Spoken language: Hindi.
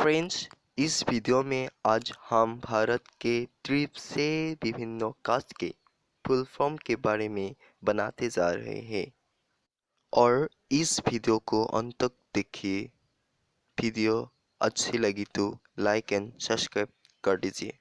फ्रेंड्स, इस वीडियो में आज हम भारत के ट्रिप से विभिन्न कास्ट के फुल फॉर्म के बारे में बनाते जा रहे हैं और इस वीडियो को अंत तक देखिए। वीडियो अच्छी लगी तो लाइक एंड सब्सक्राइब कर दीजिए।